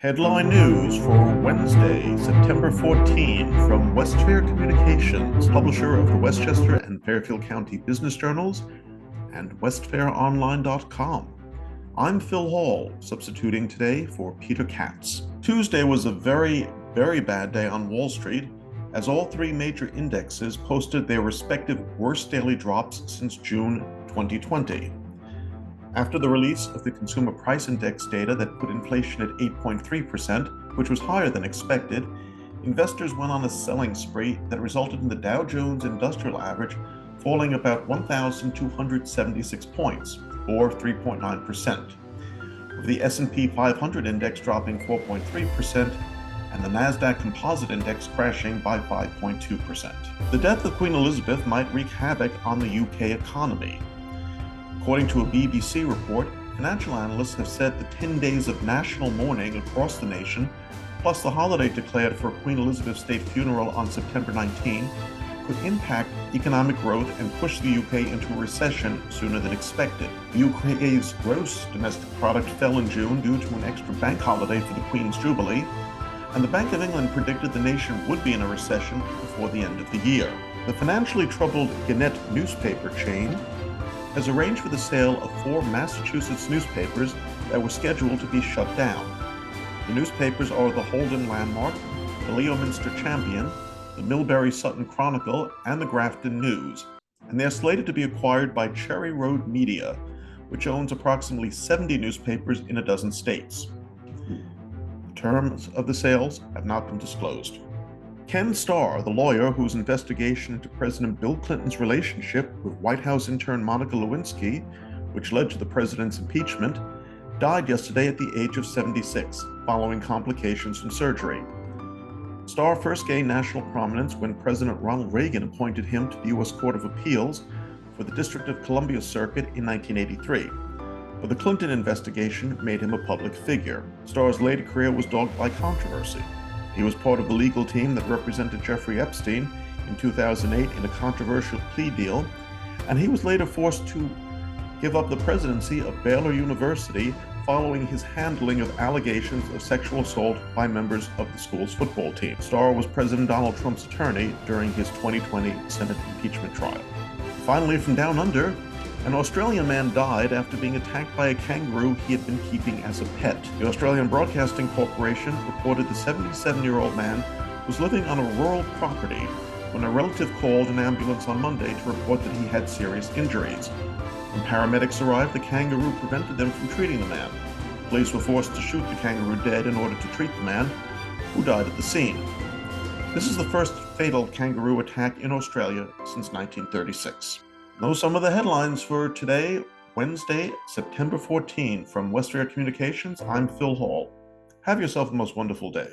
Headline news for Wednesday, September 14, from Westfair Communications, publisher of the Westchester and Fairfield County Business Journals and westfaironline.com. I'm Phil Hall, substituting today for Peter Katz. Tuesday was a very bad day on Wall Street, as all three major indexes posted their respective worst daily drops since June 2020. After the release of the Consumer Price Index data that put inflation at 8.3%, which was higher than expected, investors went on a selling spree that resulted in the Dow Jones Industrial Average falling about 1,276 points, or 3.9%, with the S&P 500 index dropping 4.3% and the Nasdaq Composite Index crashing by 5.2%. The death of Queen Elizabeth might wreak havoc on the UK economy. According to a BBC report, financial analysts have said the 10 days of national mourning across the nation, plus the holiday declared for Queen Elizabeth's state funeral on September 19, could impact economic growth and push the UK into a recession sooner than expected. The UK's gross domestic product fell in June due to an extra bank holiday for the Queen's Jubilee, and the Bank of England predicted the nation would be in a recession before the end of the year. The financially troubled Gannett newspaper chain has arranged for the sale of 4 Massachusetts newspapers that were scheduled to be shut down. The newspapers are the Holden Landmark, the Leominster Champion, the Millbury Sutton Chronicle, and the Grafton News, and they are slated to be acquired by Cherry Road Media, which owns approximately 70 newspapers in a dozen states. The terms of the sales have not been disclosed. Ken Starr, the lawyer whose investigation into President Bill Clinton's relationship with White House intern Monica Lewinsky, which led to the president's impeachment, died yesterday at the age of 76, following complications from surgery. Starr first gained national prominence when President Ronald Reagan appointed him to the U.S. Court of Appeals for the District of Columbia Circuit in 1983. But the Clinton investigation made him a public figure. Starr's later career was dogged by controversy. He was part of the legal team that represented Jeffrey Epstein in 2008 in a controversial plea deal, and he was later forced to give up the presidency of Baylor University following his handling of allegations of sexual assault by members of the school's football team. Starr was President Donald Trump's attorney during his 2020 Senate impeachment trial. Finally, from down under, an Australian man died after being attacked by a kangaroo he had been keeping as a pet. The Australian Broadcasting Corporation reported the 77-year-old man was living on a rural property when a relative called an ambulance on Monday to report that he had serious injuries. When paramedics arrived, the kangaroo prevented them from treating the man. Police were forced to shoot the kangaroo dead in order to treat the man, who died at the scene. This is the first fatal kangaroo attack in Australia since 1936. Those are some of the headlines for today, Wednesday, September 14. From Westfair Communications, I'm Phil Hall. Have yourself the most wonderful day.